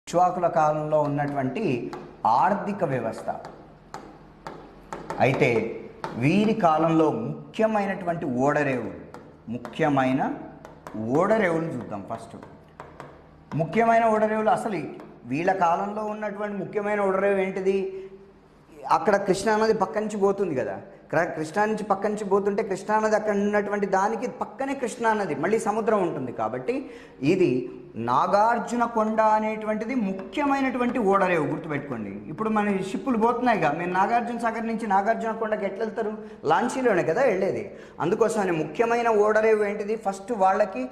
ఇక్ష్వాకుల కాలంలో ఉన్నటువంటి ఆర్థిక వ్యవస్థ. అయితే వీరి కాలంలో ముఖ్యమైనటువంటి ఓడరేవులు చూద్దాం. ఫస్ట్ ముఖ్యమైన ఓడరేవులు, అసలు వీళ్ళ కాలంలో ఉన్నటువంటి ముఖ్యమైన ఓడరేవు ఏంటిది? అక్కడ కృష్ణానది పక్క నుంచి పోతుంది కదా, కృష్ణా నుంచి పక్క నుంచి పోతుంటే కృష్ణానది అక్కడ ఉన్నటువంటి దానికి పక్కనే కృష్ణానది, మళ్ళీ సముద్రం ఉంటుంది. కాబట్టి ఇది నాగార్జున కొండ అనేటువంటిది ముఖ్యమైనటువంటి ఓడరేవు, గుర్తుపెట్టుకోండి. ఇప్పుడు మన షిప్పులు పోతున్నాయిగా, మీరు నాగార్జున సాగర్ నుంచి నాగార్జున కొండకి ఎట్లా వెళ్తారు? లాంచీలోనే కదా వెళ్ళేది. అందుకోసమని ముఖ్యమైన ఓడరేవు ఏంటిది? ఫస్ట్ వాళ్ళకి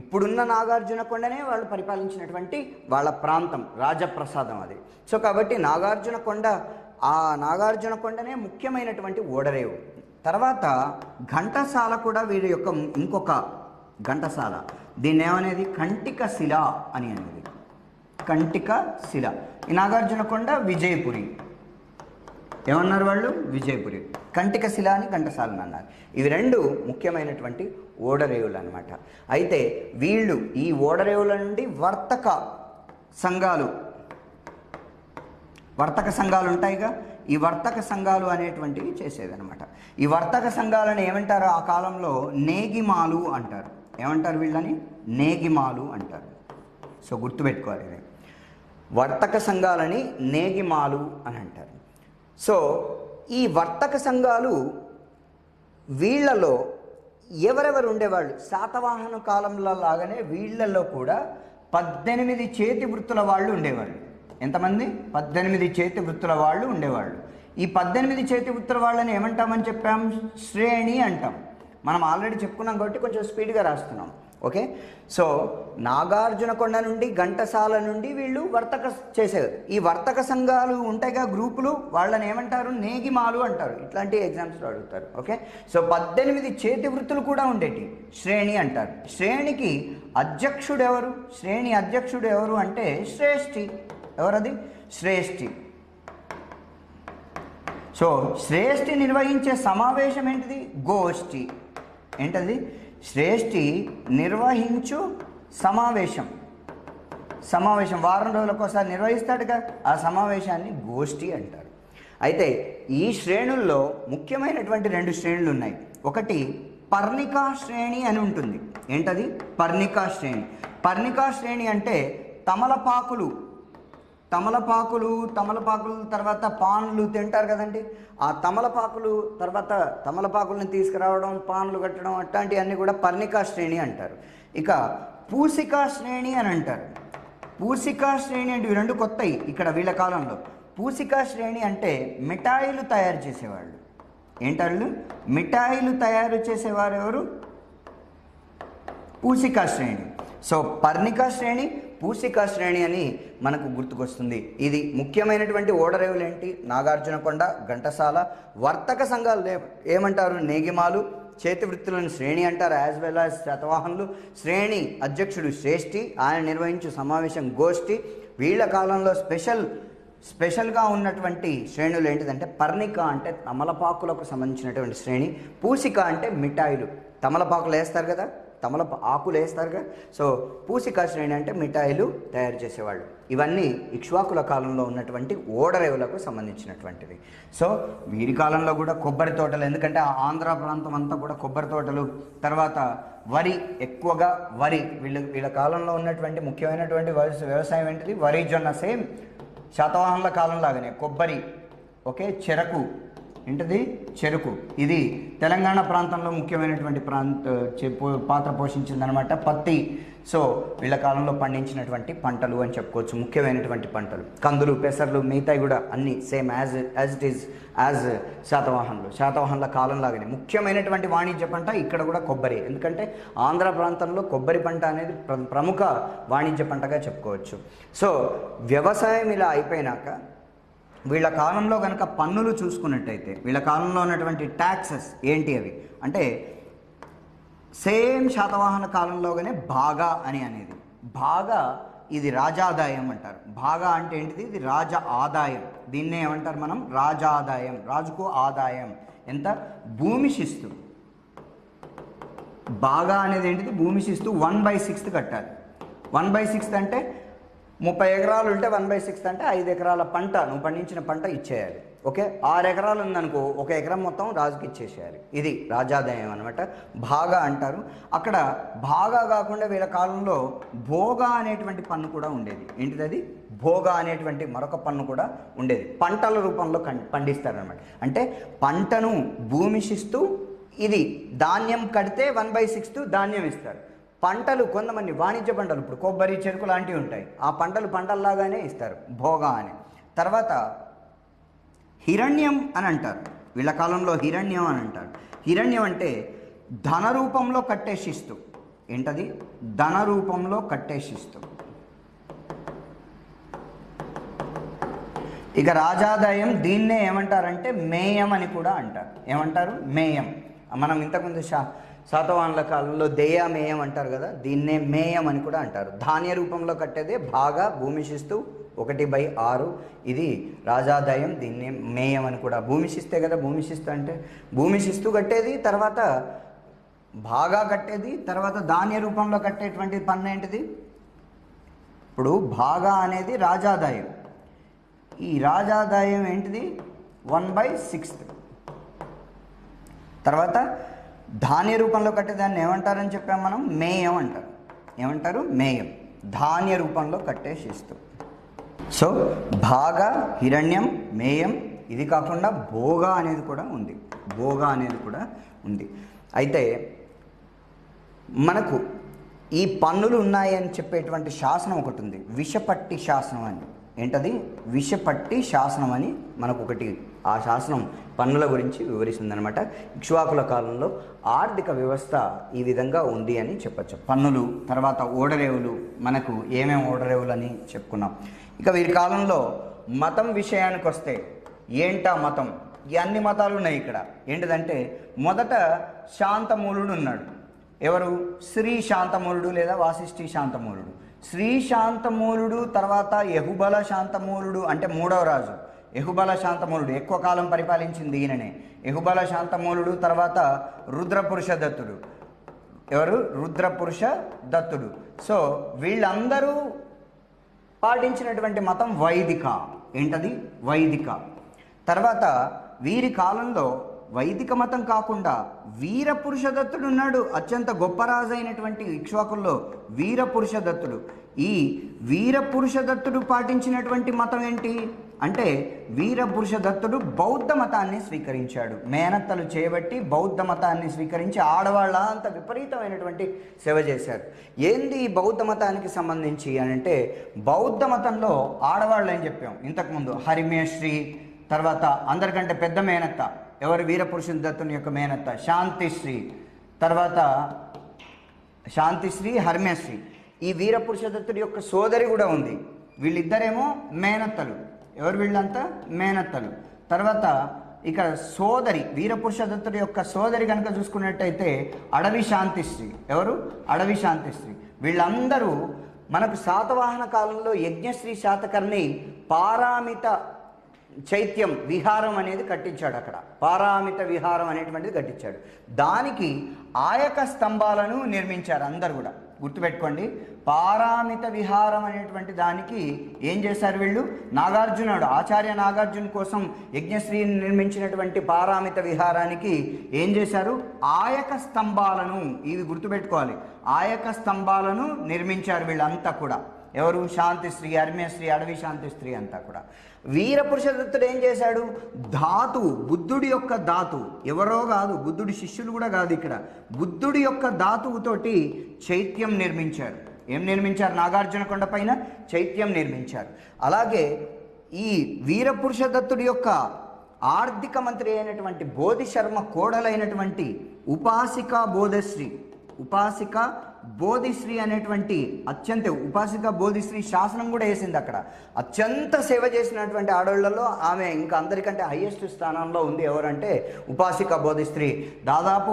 ఇప్పుడున్న నాగార్జున కొండనే వాళ్ళు పరిపాలించినటువంటి వాళ్ళ ప్రాంతం, రాజప్రసాదం అది. సో కాబట్టి నాగార్జున కొండ, ఆ నాగార్జున కొండనే ముఖ్యమైనటువంటి ఓడరేవు. తర్వాత ఘంటసాల కూడా వీరి యొక్క ఇంకొక ఘంటసాల, దీన్ని ఏమనేది? కంటిక శిల అని అనేది. కంటిక శిల. ఈ నాగార్జున కొండ విజయపురి, ఏమన్నారు వాళ్ళు? విజయపురి. కంటిక శిల అని ఘంటసాలని అన్నారు. ఇవి రెండు ముఖ్యమైనటువంటి ఓడరేవులు అనమాట. అయితే వీళ్ళు ఈ ఓడరేవుల నుండి వర్తక సంఘాలు ఉంటాయిగా, ఈ వర్తక సంఘాలు అనేటువంటివి చేసేదనమాట. ఈ వర్తక సంఘాలను ఏమంటారు? ఆ కాలంలో నేగిమాలు అంటారు. ఏమంటారు వీళ్ళని? నేగిమాలు అంటారు. సో గుర్తుపెట్టుకోవాలి, ఇది వర్తక సంఘాలని నేగిమాలు అని అంటారు. సో ఈ వర్తక సంఘాలు వీళ్ళలో ఎవరెవరు ఉండేవాళ్ళు? శాతవాహన కాలంలో లాగానే వీళ్ళల్లో కూడా 18 చేతి వృత్తుల వాళ్ళు ఉండేవాళ్ళు. ఎంతమంది? 18 చేతి వృత్తుల వాళ్ళు ఉండేవాళ్ళు. ఈ 18 చేతి వృత్తుల వాళ్ళని ఏమంటామని చెప్పాం? శ్రేణి అంటాం. మనం ఆల్రెడీ చెప్పుకున్నాం కాబట్టి కొంచెం స్పీడ్గా రాస్తున్నాం. ఓకే. సో నాగార్జున కొండ నుండి, ఘంటసాల నుండి వీళ్ళు వర్తక చేసేది. ఈ వర్తక సంఘాలు ఉంటాయిగా, గ్రూపులు, వాళ్ళని ఏమంటారు? నేగిమాలు అంటారు. ఇట్లాంటి ఎగ్జామ్స్లో అడుగుతారు. ఓకే. సో 18 చేతి వృత్తులు కూడా ఉండేటి, శ్రేణి అంటారు. శ్రేణికి అధ్యక్షుడు ఎవరు? శ్రేణి అధ్యక్షుడు ఎవరు అంటే శ్రేష్ఠి. ఎవరది? శ్రేష్ఠి. సో శ్రేష్ఠి నిర్వహించే సమావేశం ఏంటిది? గోష్ఠి. ఏంటది? శ్రేష్ఠి నిర్వహించు సమావేశం వారం రోజులకోసారి నిర్వహిస్తాడుగా, ఆ సమావేశాన్ని గోష్ఠి అంటారు. అయితే ఈ శ్రేణుల్లో ముఖ్యమైనటువంటి 2 శ్రేణులు ఉన్నాయి. ఒకటి పర్ణికా శ్రేణి అని ఉంటుంది. ఏంటది? పర్ణికా శ్రేణి. పర్ణికా శ్రేణి అంటే తమలపాకులు తర్వాత పాన్లు తింటారు కదండి. ఆ తమలపాకులను తీసుకురావడం, పాన్లు కట్టడం, అట్లాంటివన్నీ కూడా పర్ణికా శ్రేణి అంటారు. ఇక పూసికా శ్రేణి అని అంటారు. పూసికా శ్రేణి అంటే ఇవి 2 కొత్తవి ఇక్కడ వీళ్ళ కాలంలో. పూసికా శ్రేణి అంటే మిఠాయిలు తయారు చేసేవాళ్ళు. ఏంటాళ్ళు? మిఠాయిలు తయారు చేసేవారు ఎవరు? పూసికా శ్రేణి. సో పర్ణికా శ్రేణి, పూసికా శ్రేణి అని మనకు గుర్తుకొస్తుంది. ఇది ముఖ్యమైనటువంటి ఓడరేవులు ఏంటి? నాగార్జున కొండ, ఘంటసాల. వర్తక సంఘాలు ఏమంటారు? నేగిమాలు. చేతి వృత్తులను శ్రేణి అంటారు, యాజ్ వెల్ యాజ్ శాతవాహనులు. శ్రేణి అధ్యక్షుడు శ్రేష్ఠి, ఆయన నిర్వహించు సమావేశం గోష్ఠి. వీళ్ళ కాలంలో స్పెషల్గా ఉన్నటువంటి శ్రేణులు ఏంటిదంటే పర్ణిక అంటే తమలపాకులకు సంబంధించినటువంటి శ్రేణి, పూసిక అంటే మిఠాయిలు, తమలపాకులు వేస్తారు కదా, ఆకులు వేస్తారుగా. సో పూసికా శ్రేణి అంటే మిఠాయిలు తయారు చేసేవాళ్ళు. ఇవన్నీ ఇక్ష్వాకుల కాలంలో ఉన్నటువంటి ఓడరేవులకు సంబంధించినటువంటిది. సో వీరి కాలంలో కూడా కొబ్బరి తోటలు, ఎందుకంటే ఆంధ్ర ప్రాంతం అంతా కూడా కొబ్బరి తోటలు, తర్వాత వరి, ఎక్కువగా వరి. వీళ్ళ కాలంలో ఉన్నటువంటి ముఖ్యమైనటువంటి వ్యవసాయం ఏంటిది? వరి, జొన్న. సేమ్ శాతవాహనుల కాలం లాగానే కొబ్బరి, ఓకే, చెరకు. ఏంటిది? చెరుకు. ఇది తెలంగాణ ప్రాంతంలో ముఖ్యమైనటువంటి పాత్ర పోషించిందనమాట. పత్తి. సో వీళ్ళ కాలంలో పండించినటువంటి పంటలు అని చెప్పుకోవచ్చు, ముఖ్యమైనటువంటి పంటలు. కందులు, పెసర్లు, మిగతాయి కూడా అన్నీ same as it is as శాతవాహనుల కాలం లాగానే ముఖ్యమైనటువంటి వాణిజ్య పంట ఇక్కడ కూడా కొబ్బరి. ఎందుకంటే ఆంధ్ర ప్రాంతంలో కొబ్బరి పంట అనేది ప్రముఖ వాణిజ్య పంటగా చెప్పుకోవచ్చు. సో వ్యవసాయం ఇలా అయిపోయినాక వీళ్ళ కాలంలో కనుక పన్నులు చూసుకున్నట్టయితే వీళ్ళ కాలంలో ఉన్నటువంటి ట్యాక్సెస్ ఏంటి? అవి అంటే సేమ్ శాతవాహన కాలంలోగానే భాగా అనేది. భాగా ఇది రాజాదాయం అంటారు. భాగా అంటే ఏంటిది? ఇది రాజ ఆదాయం. దీన్నే ఏమంటారు మనం? రాజాదాయం. రాజుకు ఆదాయం ఎంత? భూమి శిస్తు. భాగా అనేది ఏంటిది? భూమి శిస్తు 1/6 కట్టాలి. 1/6 అంటే 30 ఎకరాలు ఉంటే 1/6 అంటే 5 ఎకరాల పంట నువ్వు పండించిన పంట ఇచ్చేయాలి. ఓకే, 6 ఎకరాలు ఉందనుకో 1 ఎకరం మొత్తం రాజుకి ఇచ్చేసేయాలి. ఇది రాజాదాయం అనమాట. భాగా అంటారు. అక్కడ భాగా కాకుండా వీళ్ళ కాలంలో భోగా అనేటువంటి పన్ను కూడా ఉండేది. ఏంటిది అది? భోగా అనేటువంటి మరొక పన్ను కూడా ఉండేది. పంటల రూపంలో పండిస్తారనమాట. అంటే పంటను భూమిషిస్తూ ఇది ధాన్యం కడితే 1/6 ధాన్యం ఇస్తారు. పంటలు కొంతమంది వాణిజ్య పంటలు, ఇప్పుడు కొబ్బరి, చెరుకు లాంటివి ఉంటాయి, ఆ పంటలు పంటల్లాగానే ఇస్తారు, భోగా అని. తర్వాత హిరణ్యం అని అంటారు. వీళ్ళ కాలంలో హిరణ్యం అని అంటారు. హిరణ్యం అంటే ధన రూపంలో కట్టేసిస్తూ. ఏంటది? ధన రూపంలో కట్టేసిస్తూ. ఇక రాజాదాయం దీన్నే ఏమంటారంటే మేయం అని కూడా అంటారు. ఏమంటారు? మేయం. మనం ఇంతకుముందు శాతవాహనుల కాలంలో దేయ మేయం అంటారు కదా, దీన్నే మేయం అని కూడా అంటారు. ధాన్య రూపంలో కట్టేదే బాగా భూమిషిస్తూ 1/6 ఇది రాజాదాయం. దీన్నే మేయం అని కూడా. భూమిషిస్తే కదా, భూమిషిస్తూ అంటే భూమిషిస్తూ కట్టేది, తర్వాత బాగా కట్టేది, తర్వాత ధాన్య రూపంలో కట్టేటువంటి పన్ను ఏంటిది? ఇప్పుడు భాగా అనేది రాజాదాయం. ఈ రాజాదాయం ఏంటిది? 1/6. తర్వాత ధాన్య రూపంలో కట్టేదాన్ని ఏమంటారని చెప్పాము మనం? మేయం అంటారు. ఏమంటారు? మేయం. ధాన్య రూపంలో కట్టేసిస్తూ. సో భాగా, హిరణ్యం, మేయం, ఇది కాకుండా భోగా అనేది కూడా ఉంది. భోగా అనేది కూడా ఉంది. అయితే మనకు ఈ పన్నులు ఉన్నాయి అని చెప్పేటువంటి శాసనం ఒకటి ఉంది, విషపట్టి శాసనం అని. ఏంటది? విషపట్టి శాసనం అని మనకు ఒకటి, ఆ శాసనం పన్నుల గురించి వివరిస్తుంది అనమాట. ఇక్ష్వాకుల కాలంలో ఆర్థిక వ్యవస్థ ఈ విధంగా ఉంది అని చెప్పచ్చు. పన్నులు, తర్వాత ఓడరేవులు, మనకు ఏమేమి ఓడరేవులు అని చెప్పుకున్నాం. ఇక వీరి కాలంలో మతం విషయానికి వస్తే ఏంటా మతం? ఈ అన్ని మతాలు ఉన్నాయి ఇక్కడ. ఏంటిదంటే మొదట శాంతమూలుడు ఉన్నాడు. ఎవరు? శ్రీ శాంతమూలుడు లేదా వాసిష్ఠి శాంతమూలుడు. శ్రీ శాంతమూలుడు తర్వాత యహుబల శాంతమూలుడు అంటే 3వ రాజు. యహుబల శాంతమూలుడు ఎక్కువ కాలం పరిపాలించింది ఈయననే. యహుబల శాంతమూలుడు తర్వాత రుద్రపురుష దత్తుడు. ఎవరు? రుద్రపురుష దత్తుడు. సో వీళ్ళందరూ పాటించినటువంటి మతం వైదిక. ఏంటది? వైదిక. తర్వాత వీరి కాలంలో వైదిక మతం కాకుండా వీరపురుషదత్తుడు ఉన్నాడు. అత్యంత గొప్ప రాజు అయినటువంటి ఇక్ష్వాకుల్లో వీరపురుషదత్తుడు. ఈ వీరపురుషదత్తుడు పాటించినటువంటి మతం ఏంటి అంటే వీరపురుషదత్తుడు బౌద్ధ మతాన్ని స్వీకరించాడు. మేనత్తలు చేయబట్టి బౌద్ధ మతాన్ని స్వీకరించి ఆడవాళ్ళ అంత విపరీతమైనటువంటి సేవ చేశారు. ఏంది ఈ బౌద్ధ మతానికి సంబంధించి అని అంటే, బౌద్ధ మతంలో ఆడవాళ్ళు ఏం చెప్పాం ఇంతకుముందు? హరిమేశ్రీ, తర్వాత అందరికంటే పెద్ద మేనత్త ఎవరు? వీరపురుషదత్తుని యొక్క మేనత్త శాంతిశ్రీ, తర్వాత శాంతిశ్రీ, హరిమేశ్రీ. ఈ వీరపురుషదత్తుడి యొక్క సోదరి కూడా ఉంది. వీళ్ళిద్దరేమో మేనత్తలు. ఎవరు వీళ్ళంతా? మేనత్తలు. తర్వాత ఇక సోదరి, వీరపురుషదత్తుడి యొక్క సోదరి కనుక చూసుకున్నట్టయితే అడవి శాంతిశ్రీ. ఎవరు? అడవి శాంతిశ్రీ. వీళ్ళందరూ మనకు శాతవాహన కాలంలో యజ్ఞశ్రీ శాతకర్ణి పారామిత చైత్యం విహారం అనేది కట్టించాడు. అక్కడ పారామిత విహారం అనేటువంటిది కట్టించాడు. దానికి ఆయక స్తంభాలను నిర్మించారు అందరు కూడా. గుర్తుపెట్టుకోండి, పారామిత విహారం అనేటువంటి దానికి ఏం చేశారు వీళ్ళు? నాగార్జునుడు, ఆచార్య నాగార్జున కోసం యజ్ఞశ్రీని నిర్మించినటువంటి పారామిత విహారానికి ఏం చేశారు? ఆయక స్తంభాలను, ఇవి గుర్తుపెట్టుకోవాలి, ఆయక స్తంభాలను నిర్మించారు వీళ్ళంతా కూడా. ఎవరు? శాంతిశ్రీ, హరిమేశ్రీ, అడవి శాంతిశ్రీ అంతా కూడా. వీరపురుషదత్తుడు ఏం చేశాడు? ధాతు, బుద్ధుడి యొక్క ధాతు, ఎవరో కాదు, బుద్ధుడి శిష్యులు కూడా కాదు, ఇక్కడ బుద్ధుడి యొక్క ధాతువుతోటి చైత్యం నిర్మించారు. ఏం నిర్మించారు? నాగార్జున కొండ పైన చైత్యం నిర్మించారు. అలాగే ఈ వీరపురుషదత్తుడి యొక్క ఆర్థిక మంత్రి అయినటువంటి బోధిశర్మ కోడలైనటువంటి ఉపాసిక బోధశ్రీ, ఉపాసిక బోధిశ్రీ అనేటువంటి ఉపాసిక బోధిశ్రీ శాసనం కూడా వేసింది అక్కడ. అత్యంత సేవ చేసినటువంటి ఆడవాళ్ళలో ఆమె ఇంకా అందరికంటే హైయెస్ట్ స్థానంలో ఉంది. ఎవరంటే ఉపాసిక బోధిశ్రీ. దాదాపు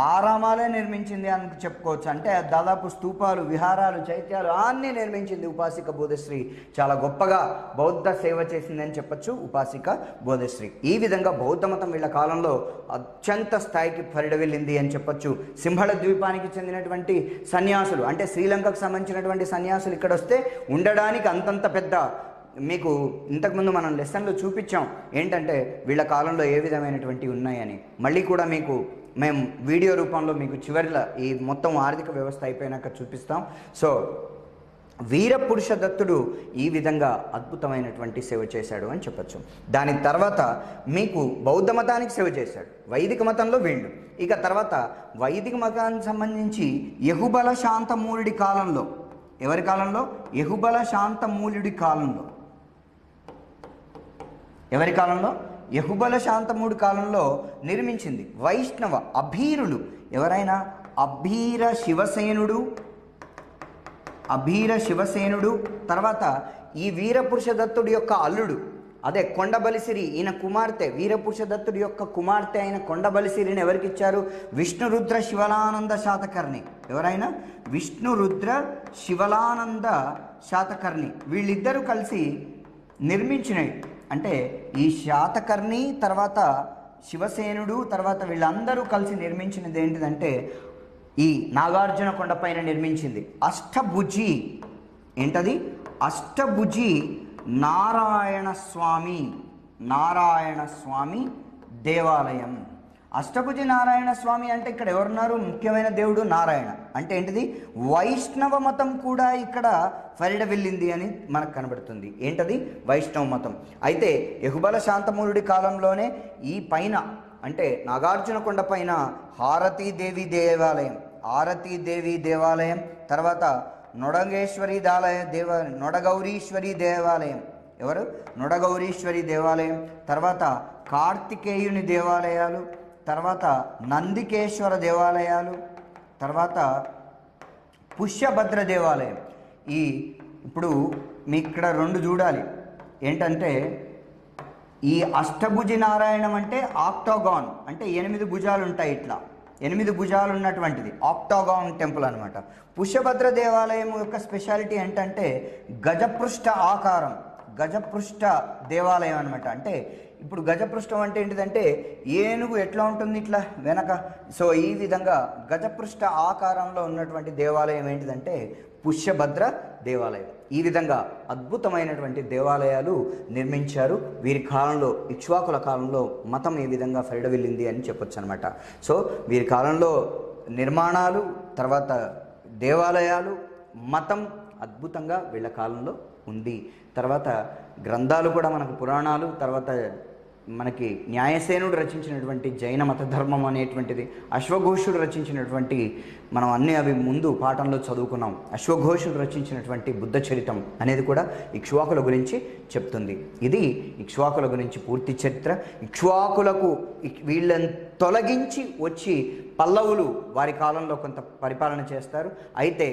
ఆరామాలే నిర్మించింది అని చెప్పుకోవచ్చు. అంటే దాదాపు స్తూపాలు, విహారాలు, చైత్యాలు అన్నీ నిర్మించింది ఉపాసిక బోధిశ్రీ. చాలా గొప్పగా బౌద్ధ సేవ చేసింది అని చెప్పచ్చు ఉపాసిక బోధిశ్రీ. ఈ విధంగా బౌద్ధ మతం వీళ్ళ కాలంలో అత్యంత స్థాయికి పరిడవిల్లింది అని చెప్పచ్చు. సింహళ ద్వీపానికి చెందినటువంటి సన్యాసులు అంటే శ్రీలంకకు సంబంధించినటువంటి సన్యాసులు ఇక్కడ వస్తే ఉండడానికి అంతంత పెద్ద, మీకు ఇంతకుముందు మనం లెసన్లో చూపించాం ఏంటంటే వీళ్ళ కాలంలో ఏ విధమైనటువంటి ఉన్నాయని. మళ్ళీ కూడా మీకు మేము వీడియో రూపంలో మీకు చివరిలో ఈ మొత్తం ఆర్థిక వ్యవస్థ అయిపోయినాక చూపిస్తాం. సో వీరపురుష దత్తుడు ఈ విధంగా అద్భుతమైనటువంటి సేవ చేశాడు అని చెప్పచ్చు. దాని తర్వాత మీకు బౌద్ధ మతానికి సేవ చేశాడు, వైదిక మతంలో వీళ్ళు. ఇక తర్వాత వైదిక మతానికి సంబంధించి యహుబల శాంతమూలుడి కాలంలో, ఎవరి కాలంలో? యహుబల శాంతమూలుడి కాలంలో. ఎవరి కాలంలో? యహుబల శాంతమూడి కాలంలో నిర్మించింది వైష్ణవ అభీరులు. ఎవరైనా? అభీర శివసేనుడు. తర్వాత ఈ వీరపురుష దత్తుడి యొక్క అల్లుడు, అదే కొండబలిసిరి, ఈయన కుమార్తె, వీరపురుష దత్తుడి యొక్క కుమార్తె అయిన కొండబలిసిరిని ఎవరికి ఇచ్చారు? విష్ణురుద్ర శివలానంద శాతకర్ణి. ఎవరైనా? విష్ణురుద్ర శివలానంద శాతకర్ణి. వీళ్ళిద్దరూ కలిసి నిర్మించినవి. అంటే ఈ శాతకర్ణి తర్వాత శివసేనుడు తర్వాత వీళ్ళందరూ కలిసి నిర్మించినది ఏంటిదంటే ఈ నాగార్జున కొండపైన నిర్మించింది అష్టభుజి. ఏంటది? అష్టభుజి నారాయణ స్వామి దేవాలయం. అష్టభుజి నారాయణ స్వామి అంటే ఇక్కడ ఎవరున్నారు? ముఖ్యమైన దేవుడు నారాయణ. అంటే ఏంటిది? వైష్ణవ మతం కూడా ఇక్కడ వెళ్ళింది అని మనకు కనబడుతుంది. ఏంటది? వైష్ణవ మతం. అయితే యహుబల శాంతమూలుడి కాలంలోనే ఈ పైన అంటే నాగార్జున కొండ పైన హారతీదేవి దేవాలయం, తర్వాత నొడగౌరీశ్వరి దేవాలయం. ఎవరు? నొడగౌరీశ్వరి దేవాలయం. తర్వాత కార్తికేయుని దేవాలయాలు, తర్వాత నందికేశ్వర దేవాలయాలు, తర్వాత పుష్యభద్ర దేవాలయం. ఇప్పుడు మీ ఇక్కడ రెండు చూడాలి. ఏంటంటే ఈ అష్టభుజి నారాయణం అంటే ఆక్టాగాన్, అంటే 8 భుజాలు ఉంటాయి, ఇట్లా 8 భుజాలు ఉన్నటువంటిది ఆక్టాగాన్ టెంపుల్ అనమాట. పుష్యభద్ర దేవాలయం యొక్క స్పెషాలిటీ ఏంటంటే గజపృష్ఠ ఆకారం, గజపృష్ఠ దేవాలయం అనమాట. అంటే ఇప్పుడు గజపృష్ఠం అంటే ఏంటిదంటే ఏనుగు ఎట్లా ఉంటుంది ఇట్లా వెనక, సో ఈ విధంగా గజపృష్ఠ ఆకారంలో ఉన్నటువంటి దేవాలయం ఏంటిదంటే పుష్యభద్ర దేవాలయం. ఈ విధంగా అద్భుతమైనటువంటి దేవాలయాలు నిర్మించారు వీరి కాలంలో. ఇక్ష్వాకుల కాలంలో మతం ఈ విధంగా వెళ్ళింది అని చెప్పొచ్చు అనమాట. సో వీరి కాలంలో నిర్మాణాలు, తర్వాత దేవాలయాలు, మతం అద్భుతంగా వీళ్ళ కాలంలో ఉంది. తర్వాత గ్రంథాలు కూడా మనకు పురాణాలు, తర్వాత మనకి న్యాయసేనుడు రచించినటువంటి జైన మత ధర్మం అనేటువంటిది, అశ్వఘోషుడు రచించినటువంటి, మనం అన్నీ అవి ముందు పాఠంలో చదువుకున్నాం, అశ్వఘోషుడు రచించినటువంటి బుద్ధ చరితం అనేది కూడా ఇక్ష్వాకుల గురించి చెప్తుంది. ఇది ఇక్ష్వాకుల గురించి పూర్తి చరిత్ర. ఇక్ష్వాకులకు వీళ్ళని తొలగించి వచ్చి పల్లవులు వారి కాలంలో కొంత పరిపాలన చేస్తారు. అయితే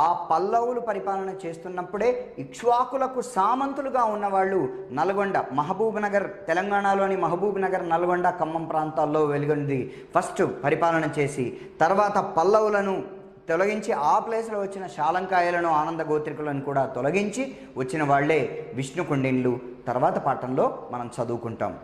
ఆ పల్లవులు పరిపాలన చేస్తున్నప్పుడే ఇక్ష్వాకులకు సామంతులుగా ఉన్నవాళ్ళు నల్గొండ, మహబూబ్ నగర్, తెలంగాణలోని మహబూబ్ నగర్, నల్గొండ, ఖమ్మం ప్రాంతాల్లో వెలుగొంది ఫస్ట్ పరిపాలన చేసి, తర్వాత పల్లవులను తొలగించి ఆ ప్లేస్లో వచ్చిన శాలంకాయలను, ఆనంద గోత్రికులను కూడా తొలగించి వచ్చిన వాళ్లే విష్ణుకుండిన్లు. తర్వాత పాఠంలో మనం చదువుకుంటాం.